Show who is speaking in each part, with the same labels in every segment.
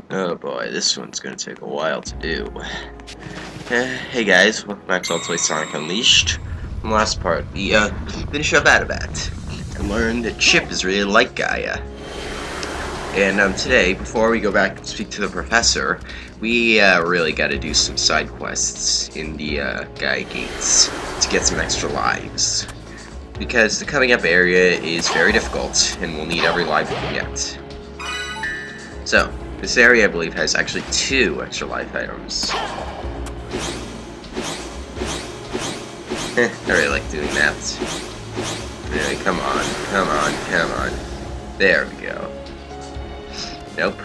Speaker 1: Oh boy, this one's gonna take a while to do. Hey guys, welcome back to Let's Play Sonic Unleashed. In the last part, we finished up Adabat and learned that Chip is really like Gaia. And today, before we go back and speak to the professor, we really gotta do some side quests in the Gaia Gates to get some extra lives. Because the coming up area is very difficult, and we'll need every life we can get. So, this area, I believe, has actually 2 extra life items. I really like doing that. Really, come on, come on, come on. There we go. Nope.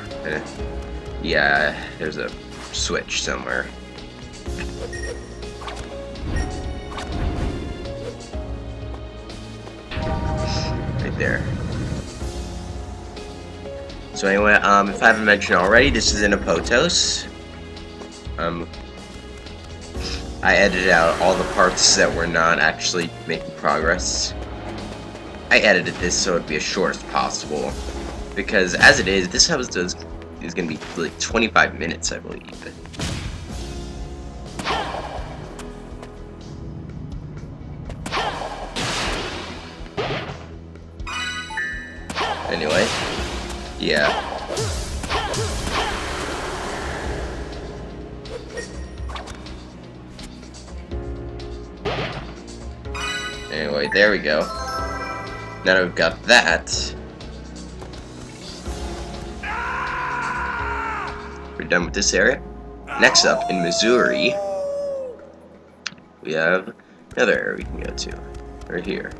Speaker 1: Yeah, there's a switch somewhere. Right there. So anyway, if I haven't mentioned already, this is in a Potos. I edited out all the parts that were not actually making progress. I edited this so it'd be as short as possible, because as it is, this episode is going to be like 25 minutes, I believe. Anyway. Yeah. Anyway, there we go. Now that we've got that, we're done with this area. Next up, in Missouri, we have another area we can go to. Right here.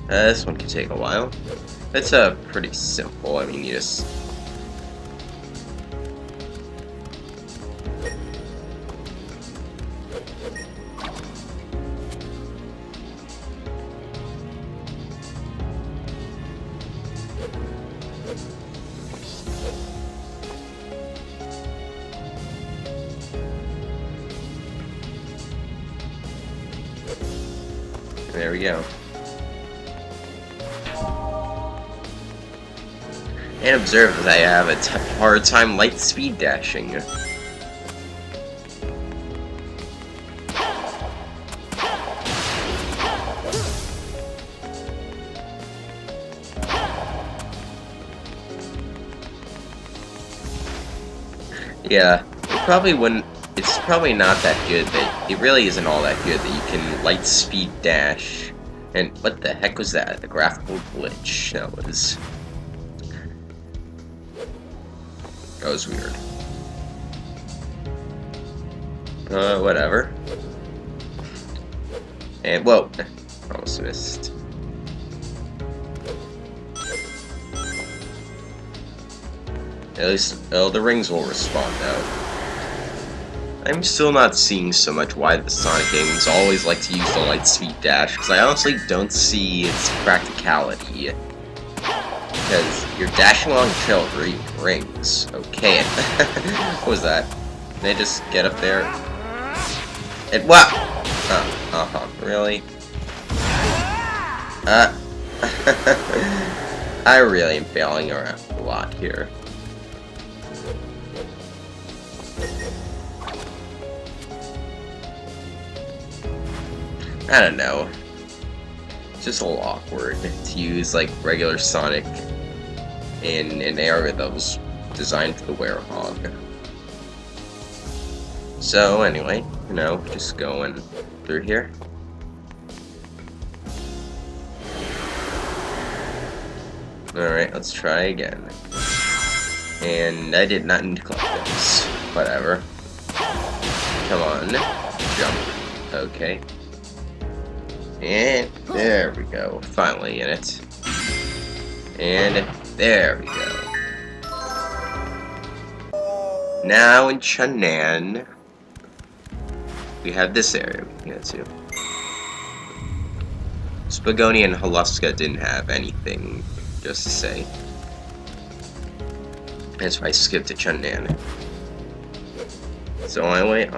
Speaker 1: This one can take a while. It's pretty simple. I mean, you just there we go. And observe that I have a hard time light speed dashing. Yeah, it probably wouldn't. It's probably not that good. That it really isn't all that good that you can light speed dash. And what the heck was that? A graphical glitch. That was weird. Whatever. And, whoa. Almost missed. At least, the rings will respond now. I'm still not seeing so much why the Sonic games always like to use the light speed dash, because I honestly don't see its practicality. Because you're dashing along trail of rings. Okay. What was that? Did they just get up there? And wow! Really? I really am failing around a lot here. I don't know. It's just a little awkward to use like regular Sonic in an area that was designed for the Werehog. So anyway, you know, just going through here. Alright, let's try again. And I did not need to collect those. Whatever. Come on. Jump. Okay. And there we go. Finally in it. And there we go. Now in Chunnan, we have this area we can get to. Spagoni and Haluska didn't have anything, just to say. That's why I skipped to Chunnan. So anyway,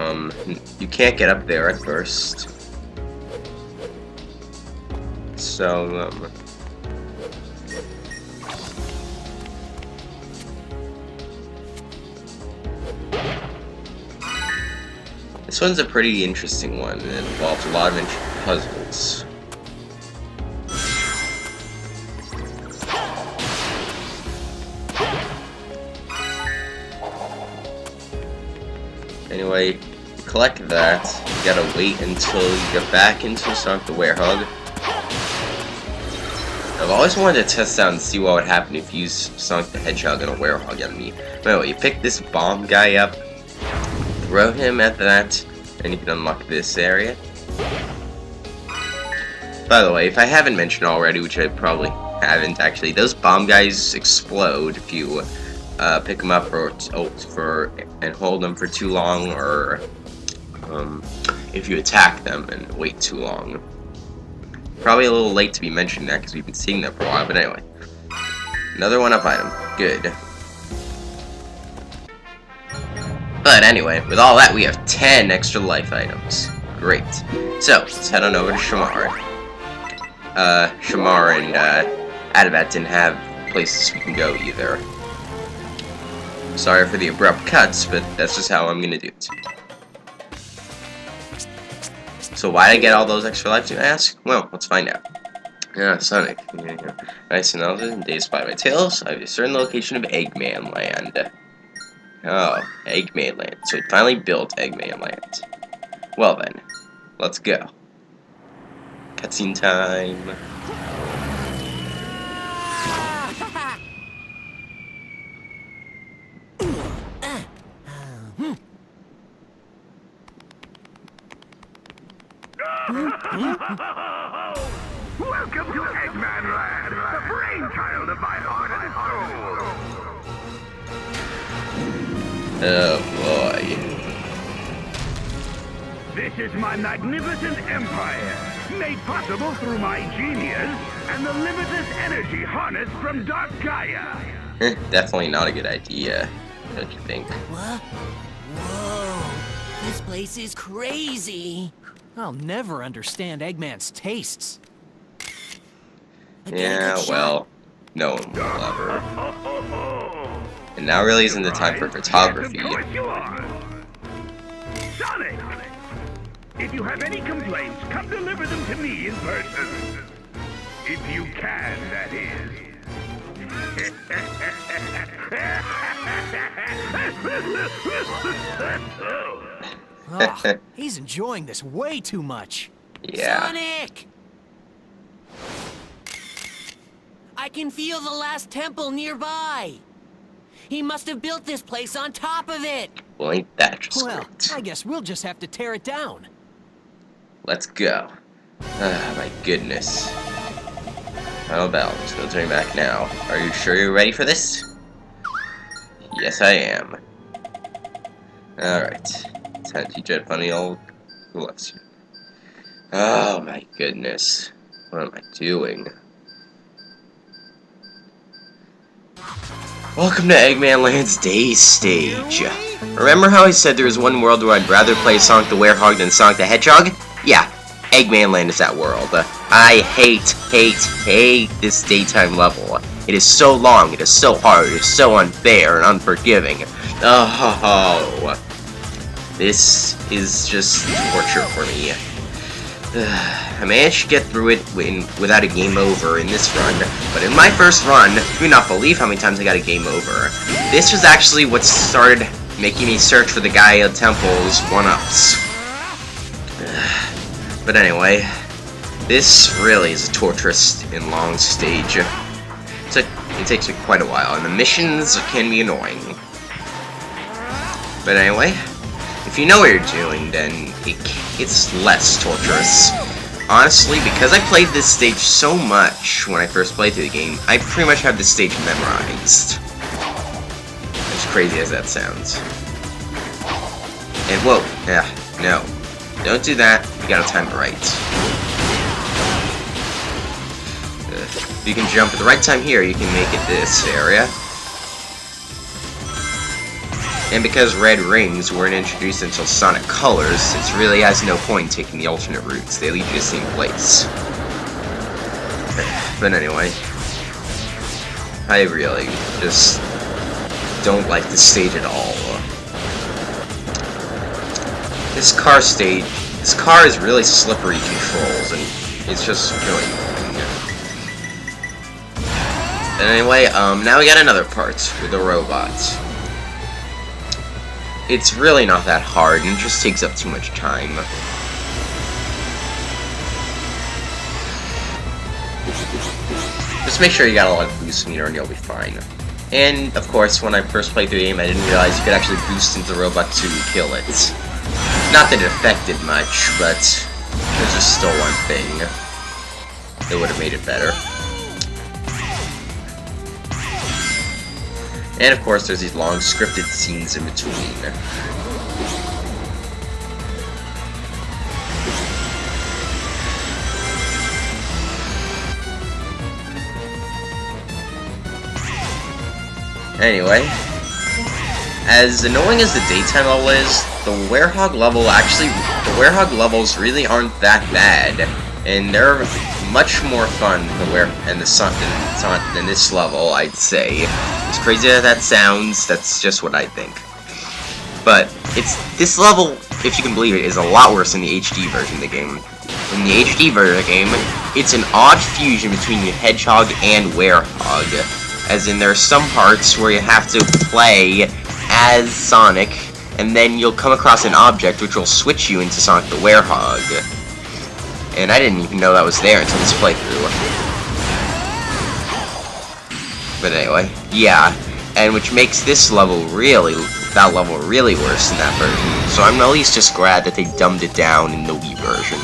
Speaker 1: you can't get up there at first. So, this one's a pretty interesting one. It involves a lot of puzzles. Anyway, you collect that. You gotta wait until you get back into Sonic the Werehog. I've always wanted to test out and see what would happen if you use Sonic the Hedgehog and a Werehog enemy. But anyway, you pick this bomb guy up, throw him at that, and you can unlock this area. By the way, if I haven't mentioned already, which I probably haven't actually, those bomb guys explode if you pick them up and hold them for too long, or if you attack them and wait too long. Probably a little late to be mentioning that because we've been seeing that for a while, but anyway. Another one-up item. Good. But anyway, with all that, we have 10 extra life items. Great. So, let's head on over to Shamar. Shamar and Adabat didn't have places we can go either. Sorry for the abrupt cuts, but that's just how I'm gonna do it. So why did I get all those extra lives, you ask? Well, let's find out. Sonic. Nice analysis and dazed by my tales. I have a certain location of Eggmanland. Oh, Eggmanland. So we finally built Eggmanland. Well then, let's go. Cutscene time.
Speaker 2: Welcome to Eggmanland, the brainchild of my heart and soul.
Speaker 1: Oh boy.
Speaker 2: This is my magnificent empire, made possible through my genius and the limitless energy harnessed from Dark Gaia.
Speaker 1: Definitely not a good idea, don't you think?
Speaker 3: What? Whoa, this place is crazy. I'll never understand Eggman's tastes.
Speaker 1: Yeah, well, no one will ever. And now really isn't the time for photography.
Speaker 2: Of course you are. Sonic! If you have any complaints, come deliver them to me in person. If you can, that is.
Speaker 3: Oh, he's enjoying this way too much.
Speaker 1: Yeah.
Speaker 3: Sonic! I can feel the last temple nearby. He must have built this place on top of it.
Speaker 1: Well, ain't that just
Speaker 3: Well,
Speaker 1: great?
Speaker 3: I guess we'll just have to tear it down.
Speaker 1: Let's go. Ah, my goodness. Final battle. There's no turning back now. Are you sure you're ready for this? Yes, I am. Alright. Time to teach that funny old lesson. Oh my goodness. What am I doing? Welcome to Eggmanland's Day Stage. Remember how I said there was one world where I'd rather play Sonic the Werehog than Sonic the Hedgehog? Yeah, Eggmanland is that world. I hate this daytime level. It is so long, it is so hard, it is so unfair and unforgiving. Oh, this is just torture for me. I managed to get through it without a game over in this run, but in my first run, you would not believe how many times I got a game over. This was actually what started making me search for the Gaia Temple's one-ups. But anyway, this really is a torturous and long stage. It takes me quite a while, and the missions can be annoying. But anyway, if you know what you're doing, then it's less torturous. Honestly, because I played this stage so much when I first played through the game, I pretty much have this stage memorized. As crazy as that sounds. And whoa, no. Don't do that, you gotta time it right. If you can jump at the right time here, you can make it this area. And because red rings weren't introduced until Sonic Colors, it really has no point in taking the alternate routes. They lead you to the same place. But anyway, I really just don't like this stage at all. This car is really slippery controls, and it's just really annoying. And anyway, now we got another part with the robot. It's really not that hard, and it just takes up too much time. Just make sure you got a lot of boost meter and you'll be fine. And, of course, when I first played through the game, I didn't realize you could actually boost into the robot to kill it. Not that it affected much, but there's just still one thing that would have made it better. And, of course, there's these long scripted scenes in between. Anyway, as annoying as the daytime level is, the Werehog levels really aren't that bad, and they're much more fun than this level, I'd say. As crazy as that sounds, that's just what I think. But this level, if you can believe it, is a lot worse than the HD version of the game. In the HD version of the game, it's an odd fusion between the Hedgehog and Werehog. As in, there are some parts where you have to play as Sonic, and then you'll come across an object which will switch you into Sonic the Werehog. And I didn't even know that was there until this playthrough. But anyway, yeah. And which makes that level really worse than that version. So I'm at least just glad that they dumbed it down in the Wii version.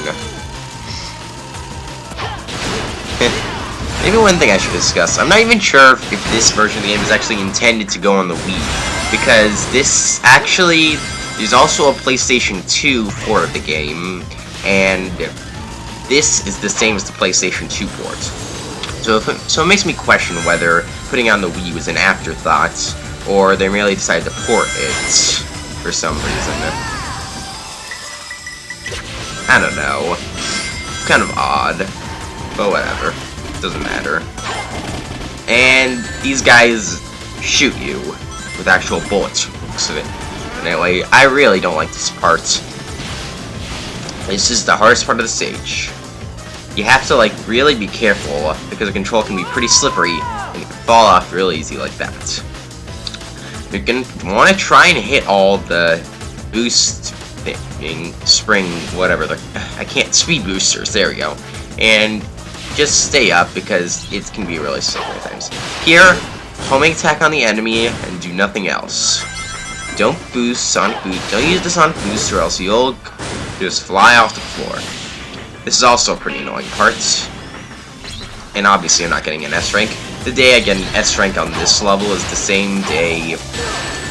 Speaker 1: Maybe one thing I should discuss. I'm not even sure if this version of the game is actually intended to go on the Wii. Because there's also a PlayStation 2 port of the game. And this is the same as the PlayStation 2 port. So it makes me question whether putting on the Wii was an afterthought, or they merely decided to port it for some reason. I don't know. It's kind of odd. But whatever. Doesn't matter. And these guys shoot you with actual bullets. Anyway, I really don't like this part. This is the hardest part of the stage. You have to, really be careful, because the control can be pretty slippery, and you can fall off really easy like that. You're gonna want to try and hit all the boost speed boosters, there we go. And just stay up, because it can be really slippery at times. Here, homing attack on the enemy, and do nothing else. Don't boost, Sonic Boost. Don't use the Sonic Boost, or else you'll just fly off the floor. This is also a pretty annoying part. And obviously I'm not getting an S rank. The day I get an S rank on this level is the same day...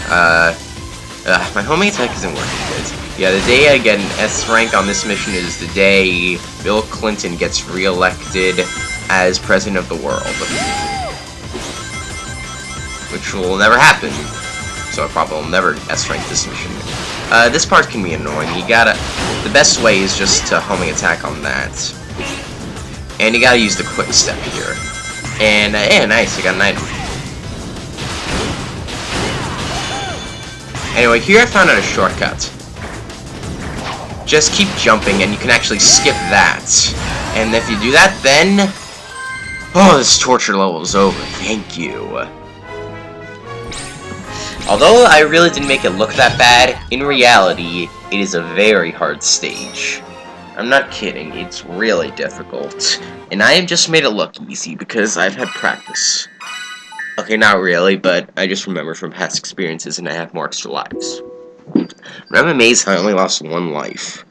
Speaker 1: my homing attack isn't working good. Yeah, the day I get an S rank on this mission is the day Bill Clinton gets re-elected as President of the world. Which will never happen. So I probably will never S rank this mission. This part can be annoying. The best way is just to homing attack on that. And you gotta use the quick step here. And, yeah, nice, I got an item. Anyway, here I found out a shortcut. Just keep jumping and you can actually skip that. And if you do that, then... Oh, this torture level is over. Thank you. Although I really didn't make it look that bad, in reality, it is a very hard stage. I'm not kidding, it's really difficult. And I have just made it look easy because I've had practice. Okay, not really, but I just remember from past experiences and I have more extra lives. But I'm amazed I only lost one life.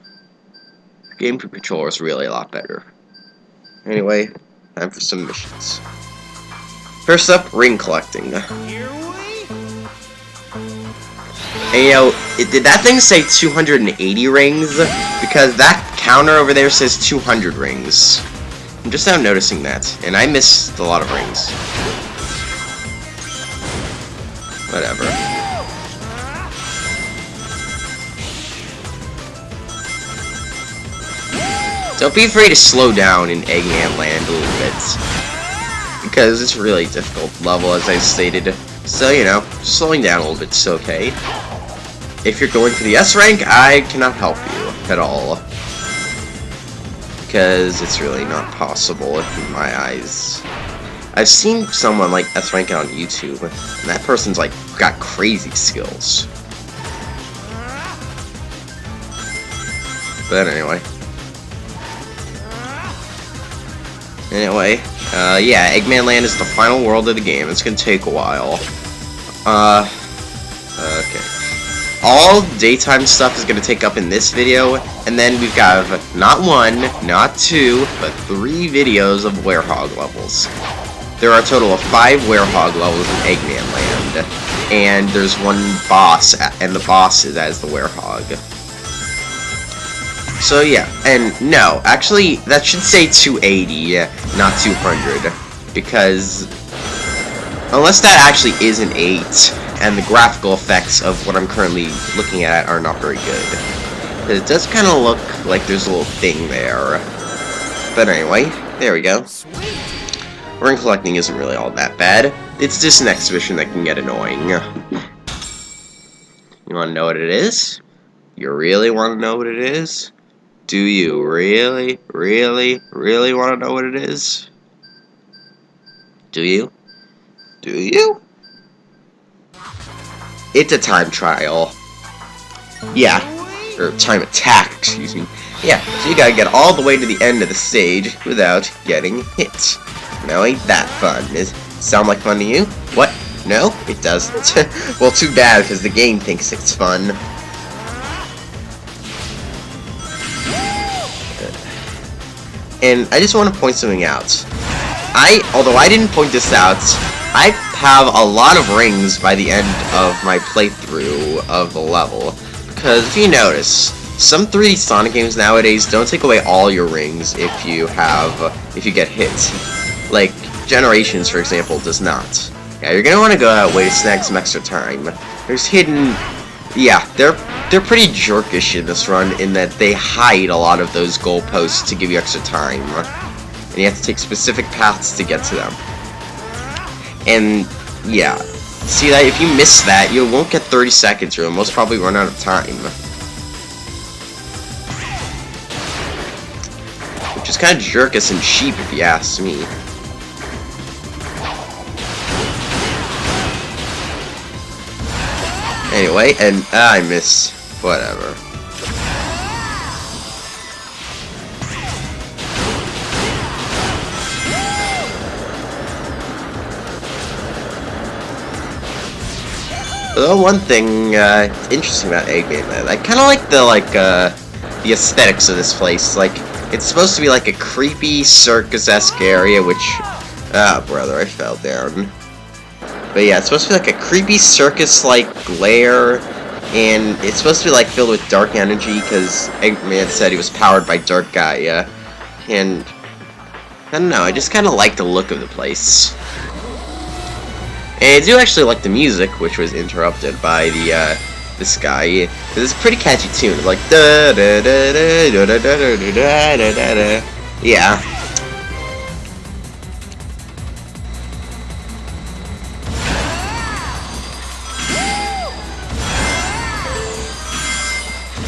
Speaker 1: The GameCube controller is really a lot better. Anyway, time for some missions. First up, ring collecting. And you know, did that thing say 280 rings? Because that counter over there says 200 rings. I'm just now noticing that, and I missed a lot of rings. Whatever. Don't be afraid to slow down in Eggmanland a little bit, because it's a really difficult level, as I stated. So, you know, slowing down a little bit's okay. If you're going for the S rank, I cannot help you at all, because it's really not possible in my eyes. I've seen someone like S rank on YouTube, and that person's like got crazy skills. But anyway. Yeah, Eggmanland is the final world of the game. It's gonna take a while. Okay. All daytime stuff is gonna take up in this video, and then we've got not one, not two, but 3 videos of werehog levels. There are a total of 5 werehog levels in Eggmanland, and there's one boss, and the boss is as the werehog. So yeah, and no, actually, that should say 280, not 200, because unless that actually is an 8, and the graphical effects of what I'm currently looking at are not very good. Because it does kind of look like there's a little thing there. But anyway, there we go. Ring collecting isn't really all that bad. It's just an exhibition that can get annoying. You want to know what it is? You really want to know what it is? Do you really, really, really want to know what it is? Do you? Do you? It's a time trial. Yeah. Or time attack, excuse me. Yeah, so you gotta get all the way to the end of the stage without getting hit. Now ain't that fun? Does it sound like fun to you? What? No? It doesn't. Well, too bad, because the game thinks it's fun. And I just want to point something out. Although I didn't point this out, I have a lot of rings by the end of my playthrough of the level. Because if you notice, some 3D Sonic games nowadays don't take away all your rings if you get hit. Like, Generations, for example, does not. Yeah, you're gonna want to go that way to snag some extra time. There's hidden... Yeah, they're pretty jerkish in this run in that they hide a lot of those goalposts to give you extra time. And you have to take specific paths to get to them. And, yeah. See that if you miss that, you won't get 30 seconds, or you'll most probably run out of time. Which is kind of jerkish and cheap, if you ask me. Anyway, and I miss. Whatever. Although one thing interesting about Eggmanland, I kind of like the aesthetics of this place. Like, it's supposed to be like a creepy circus-esque area, which brother, I fell down. But yeah, it's supposed to be like a creepy circus-like glare, and it's supposed to be like filled with dark energy because Eggman said he was powered by Dark Gaia. And I don't know, I just kind of like the look of the place. And I do actually like the music, which was interrupted by this guy. It's a pretty catchy tune. It's like da da da da da da da da da da da. Yeah.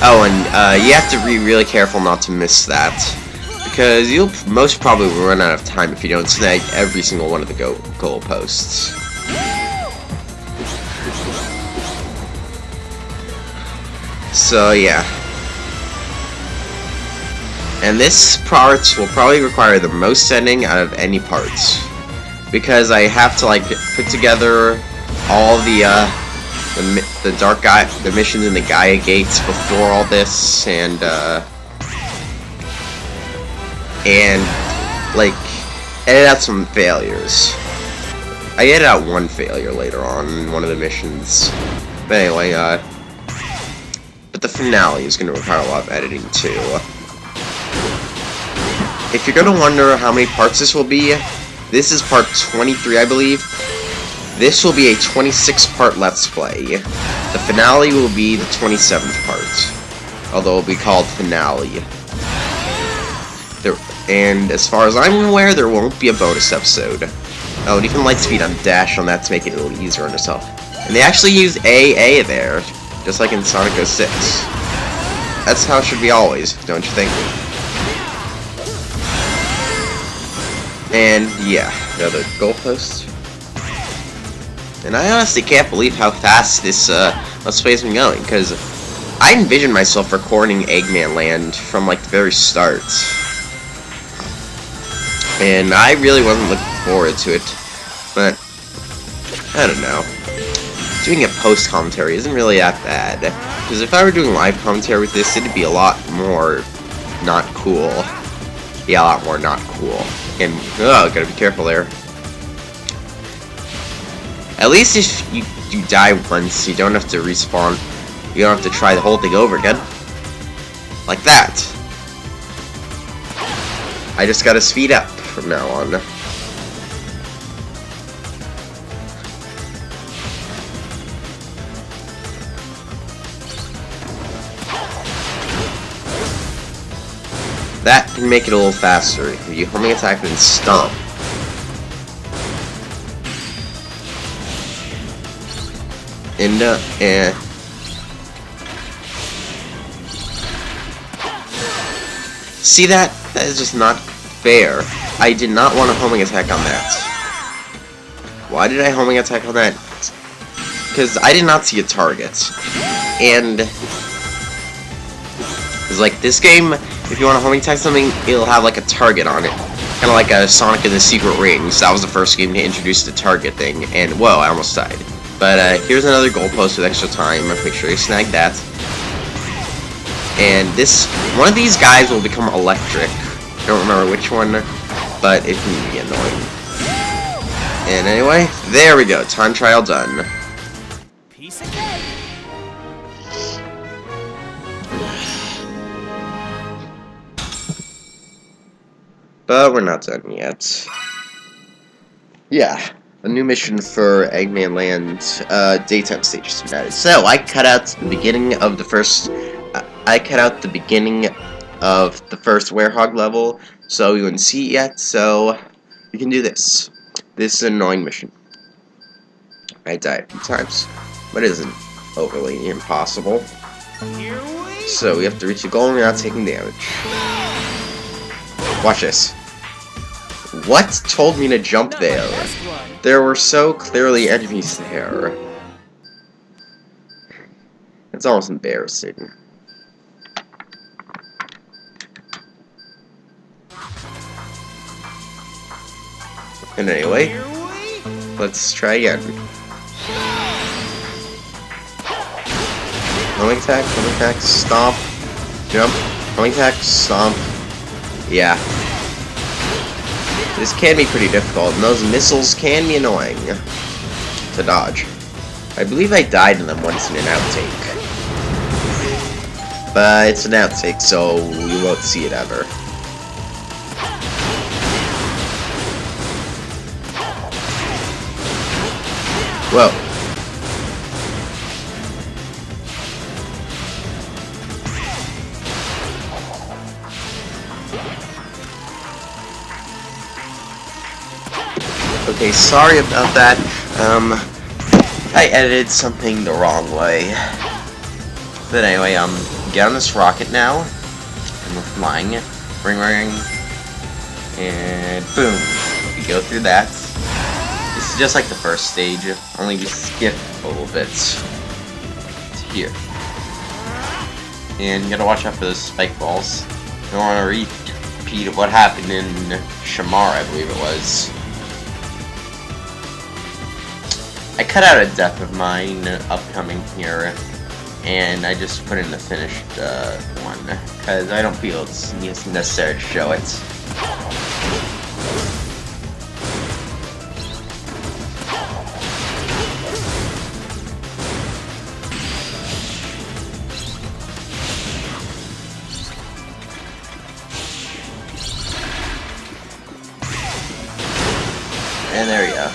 Speaker 1: Oh, and you have to be really careful not to miss that, because you'll most probably run out of time if you don't snag every single one of the goal posts. So yeah, and this part will probably require the most setting out of any parts, because I have to like put together all the missions in the Gaia gates before all this, and like edit out some failures. I edited out one failure later on in one of the missions, but anyway, but the finale is going to require a lot of editing too. If you're going to wonder how many parts this will be, this is part 23, I believe. This will be a 26-part Let's Play. The finale will be the 27th part, although it will be called Finale. And as far as I'm aware, there won't be a bonus episode. Oh, and even Lightspeed on Dash on that to make it a little easier on yourself. And they actually use AA there, just like in Sonic 06. That's how it should be always, don't you think? And yeah, another goalpost. And I honestly can't believe how fast this Let's Play's been going, because I envisioned myself recording Eggmanland from like the very start. And I really wasn't looking forward to it, but I don't know. Doing a post commentary isn't really that bad, because if I were doing live commentary with this, it'd be a lot more not cool. Yeah, a lot more not cool. And oh, gotta be careful there. At least if you die once, you don't have to respawn. You don't have to try the whole thing over again. Like that. I just gotta speed up from now on. That can make it a little faster. If you homing attack and stomp. And see that? That is just not fair. I did not want a homing attack on that. Why did I homing attack on that? Because I did not see a target. And it's like this game, if you want to homing attack something, it'll have like a target on it. Kind of like a Sonic and the Secret Rings. That was the first game to introduce the target thing. And whoa, I almost died. But here's another goalpost with extra time. Make sure you snag that. And one of these guys will become electric. I don't remember which one, but it can be annoying. And anyway, there we go. Time trial done.
Speaker 3: Piece of cake.
Speaker 1: But we're not done yet. Yeah, a new mission for Eggmanland daytime stages tonight. So I cut out the beginning of the first. I cut out the beginning of the first Werehog level, so you wouldn't see it yet. So you can do this. This is an annoying mission. I died a few times, but it isn't overly impossible. So we have to reach the goal and we're not taking damage. Watch this. What told me to jump there? There were so clearly enemies there. It's almost embarrassing. And anyway, let's try again. Homing attack, stomp, jump, homing attack, stomp. Yeah. This can be pretty difficult, and those missiles can be annoying to dodge. I believe I died in them once in an outtake. But it's an outtake, so you won't see it ever. Whoa. Okay, sorry about that. I edited something the wrong way. But anyway, get on this rocket now. And we're flying. Ring, ring. And boom. We go through that. This is just like the first stage, only we skip a little bit to here. And you gotta watch out for those spike balls. You don't want to repeat what happened in Shamar, I believe it was. I cut out a death of mine upcoming here, and I just put in the finished one, because I don't feel it's necessary to show it. And there you go.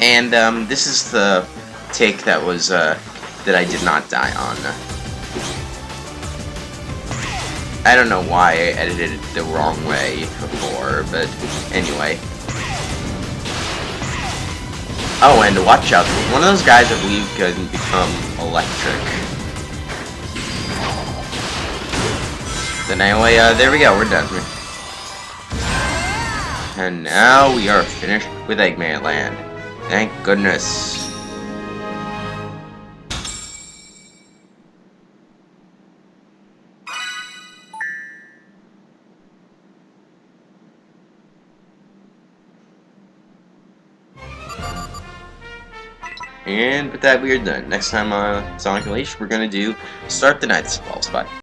Speaker 1: And this is the take that was that I did not die on. I don't know why I edited it the wrong way before, but anyway. Oh, and watch out. One of those guys, I believe, can become electric. Then anyway, there we go. We're done. And now we are finished with Eggmanland. Thank goodness. And with that, we are done. Next time on Sonic Unleashed, we're gonna do Start the Night Balls. Bye.